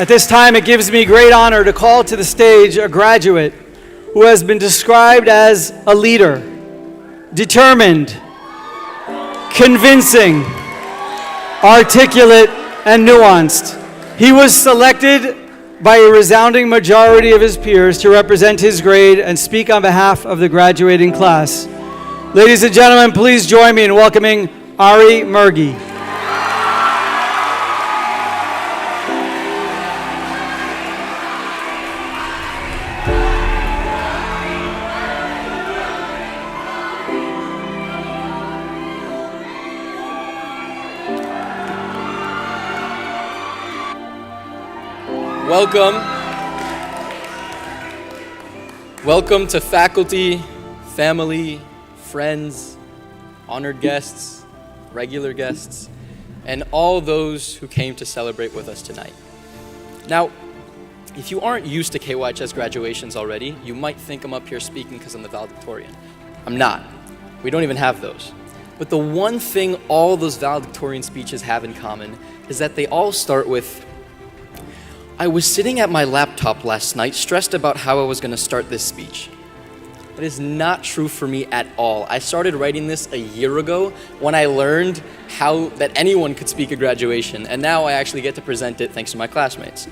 At this time, it gives me great honor to call to the stage a graduate who has been described as a leader, determined, convincing, articulate, and nuanced. He was selected by a resounding majority of his peers to represent his grade and speak on behalf of the graduating class. Ladies and gentlemen, please join me in welcoming Ari Mergui. Welcome to faculty, family, friends, honored guests, regular guests, and all those who came to celebrate with us tonight. Now, if you aren't used to KYHS graduations already, you might think I'm up here speaking because I'm the valedictorian. I'm not. We don't even have those. But the one thing all those valedictorian speeches have in common is that they all start with, I was sitting at my laptop last night, stressed about how I was going to start this speech. That is not true for me at all. I started writing this a year ago when I learned that anyone could speak at graduation, and now I actually get to present it thanks to my classmates.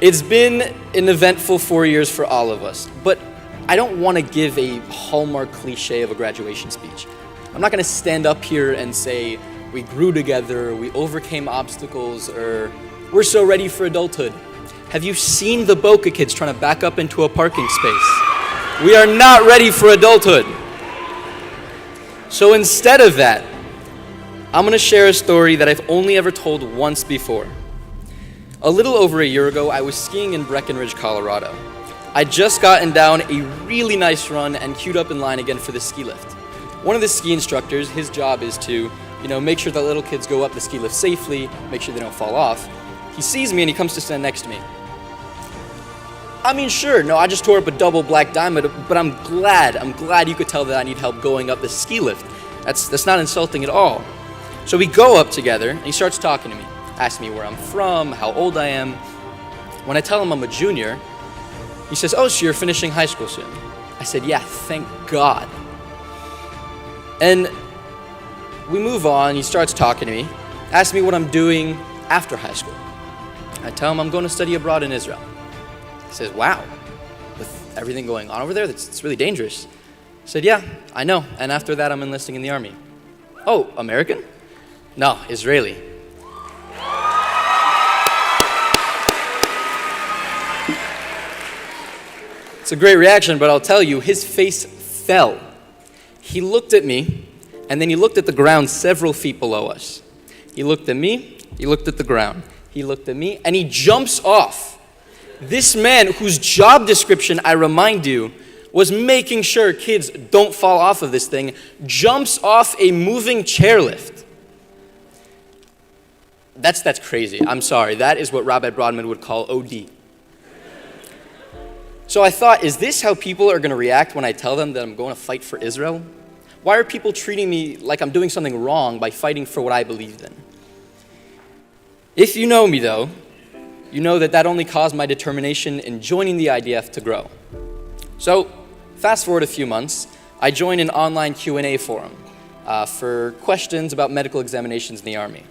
It's been an eventful 4 years for all of us, but I don't want to give a hallmark cliche of a graduation speech. I'm not going to stand up here and say, we grew together, we overcame obstacles, or we're so ready for adulthood. Have you seen the Boca kids trying to back up into a parking space? We are not ready for adulthood. So instead of that, I'm going to share a story that I've only ever told once before. A little over a year ago, I was skiing in Breckenridge, Colorado. I'd just gotten down a really nice run and queued up in line again for the ski lift. One of the ski instructors, his job is to make sure that little kids go up the ski lift safely, make sure they don't fall off. He sees me and he comes to stand next to me. I mean, sure, no, I just tore up a double black diamond, but I'm glad you could tell that I need help going up the ski lift. That's not insulting at all. So we go up together and he starts talking to me, asks me where I'm from, how old I am. When I tell him I'm a junior, he says, oh, so you're finishing high school soon? I said, yeah, thank God. And we move on, he starts talking to me, asks me what I'm doing after high school. I tell him I'm going to study abroad in Israel. He says, wow, with everything going on over there, it's really dangerous. I said, yeah, I know, and after that I'm enlisting in the army. Oh, American? No, Israeli. It's a great reaction, but I'll tell you, his face fell. He looked at me, and then he looked at the ground several feet below us. He looked at me, he looked at the ground. He looked at me, and he jumps off. This man, whose job description, I remind you, was making sure kids don't fall off of this thing, jumps off a moving chairlift. That's crazy. I'm sorry. That is what Robert Broadman would call OD. So I thought, is this how people are going to react when I tell them that I'm going to fight for Israel? Why are people treating me like I'm doing something wrong by fighting for what I believed in? If you know me, though, you know that only caused my determination in joining the IDF to grow. So, fast forward a few months, I joined an online Q&A forum for questions about medical examinations in the Army.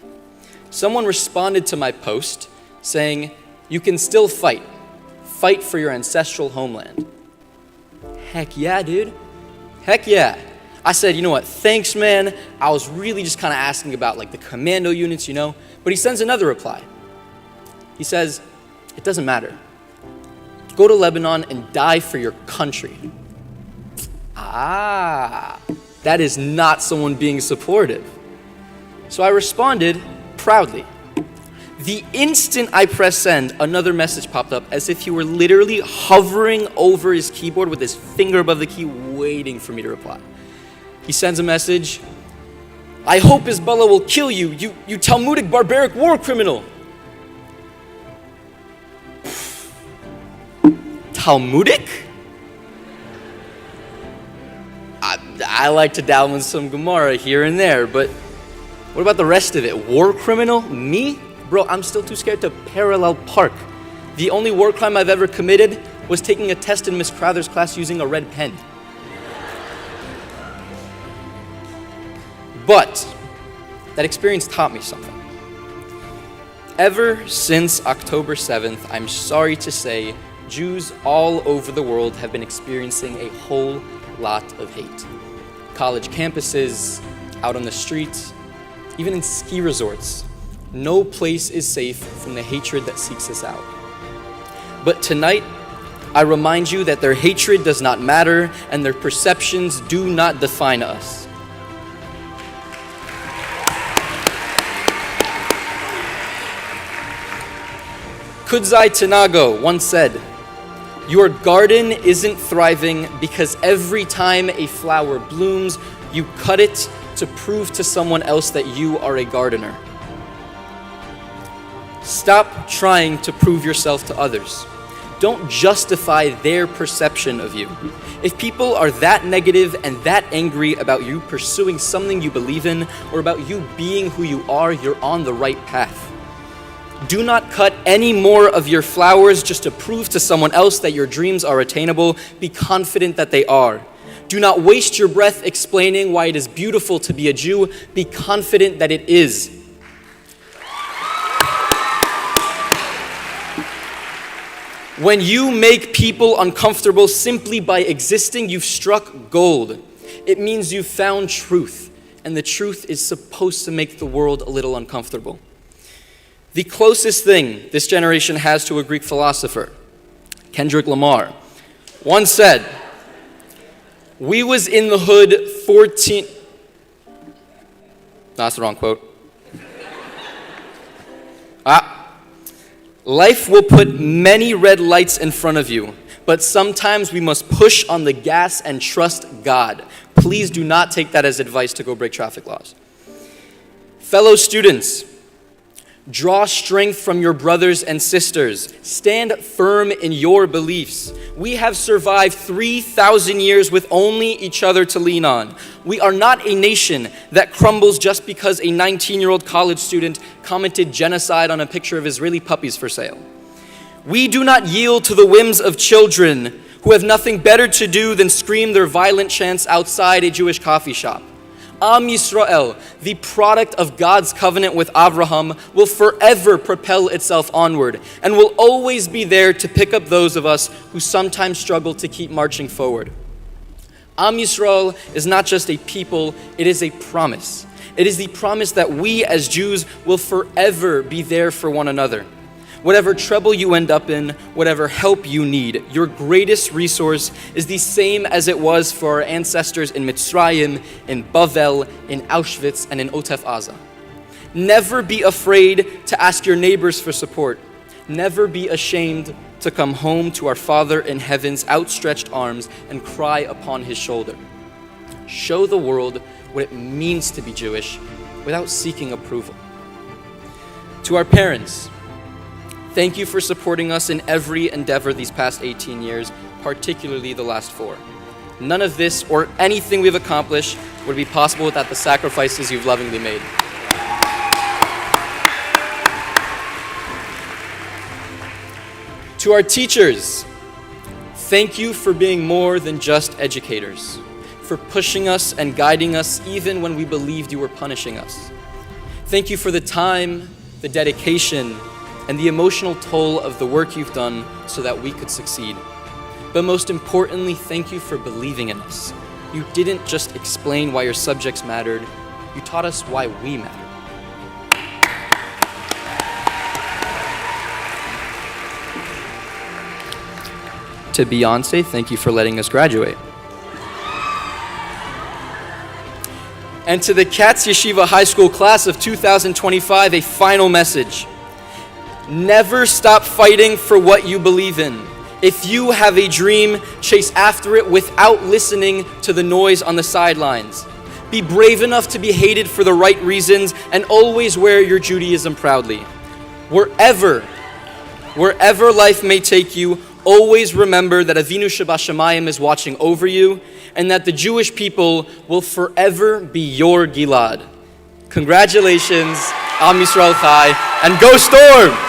Someone responded to my post saying, you can still fight. Fight for your ancestral homeland. Heck yeah, dude. Heck yeah. I said, you know what, thanks, man. I was really just kind of asking about the commando units, But he sends another reply. He says, it doesn't matter. Go to Lebanon and die for your country. That is not someone being supportive. So I responded proudly. The instant I pressed send, another message popped up as if he were literally hovering over his keyboard with his finger above the key, waiting for me to reply. He sends a message, I hope Hezbollah will kill you, you Talmudic barbaric war criminal. Talmudic? I like to dabble in some Gemara here and there, but What about the rest of it? War criminal? Me? Bro, I'm still too scared to parallel park. The only war crime I've ever committed was taking a test in Miss Crowther's class using a red pen. But that experience taught me something. Ever since October 7th, I'm sorry to say, Jews all over the world have been experiencing a whole lot of hate. College campuses, out on the streets, even in ski resorts. No place is safe from the hatred that seeks us out. But tonight, I remind you that their hatred does not matter and their perceptions do not define us. Kudzai Tanago once said, "Your garden isn't thriving because every time a flower blooms, you cut it to prove to someone else that you are a gardener." Stop trying to prove yourself to others. Don't justify their perception of you. If people are that negative and that angry about you pursuing something you believe in or about you being who you are, you're on the right path. Do not cut any more of your flowers just to prove to someone else that your dreams are attainable. Be confident that they are. Do not waste your breath explaining why it is beautiful to be a Jew. Be confident that it is. When you make people uncomfortable simply by existing, you've struck gold. It means you've found truth, and the truth is supposed to make the world a little uncomfortable. The closest thing this generation has to a Greek philosopher, Kendrick Lamar, once said, "We was in the hood 14..." No, that's the wrong quote. "Life will put many red lights in front of you, but sometimes we must push on the gas and trust God." Please do not take that as advice to go break traffic laws. Fellow students, draw strength from your brothers and sisters. Stand firm in your beliefs. We have survived 3,000 years with only each other to lean on. We are not a nation that crumbles just because a 19-year-old college student commented genocide on a picture of Israeli puppies for sale. We do not yield to the whims of children who have nothing better to do than scream their violent chants outside a Jewish coffee shop. Am Yisrael, the product of God's covenant with Abraham, will forever propel itself onward and will always be there to pick up those of us who sometimes struggle to keep marching forward. Am Yisrael is not just a people, it is a promise. It is the promise that we as Jews will forever be there for one another. Whatever trouble you end up in, whatever help you need, your greatest resource is the same as it was for our ancestors in Mitzrayim, in Bavel, in Auschwitz, and in Otef Aza. Never be afraid to ask your neighbors for support. Never be ashamed to come home to our Father in heaven's outstretched arms and cry upon his shoulder. Show the world what it means to be Jewish without seeking approval. To our parents, thank you for supporting us in every endeavor these past 18 years, particularly the last 4. None of this or anything we've accomplished would be possible without the sacrifices you've lovingly made. To our teachers, thank you for being more than just educators, for pushing us and guiding us even when we believed you were punishing us. Thank you for the time, the dedication, and the emotional toll of the work you've done so that we could succeed. But most importantly, thank you for believing in us. You didn't just explain why your subjects mattered, you taught us why we mattered. To Beyonce, thank you for letting us graduate. And to the KYHS Yeshiva High School Class of 2025, a final message. Never stop fighting for what you believe in. If you have a dream, chase after it without listening to the noise on the sidelines. Be brave enough to be hated for the right reasons and always wear your Judaism proudly. Wherever life may take you, always remember that Avinu Shebashamayim is watching over you and that the Jewish people will forever be your Gilad. Congratulations, Am Yisrael Chai, and go Storm!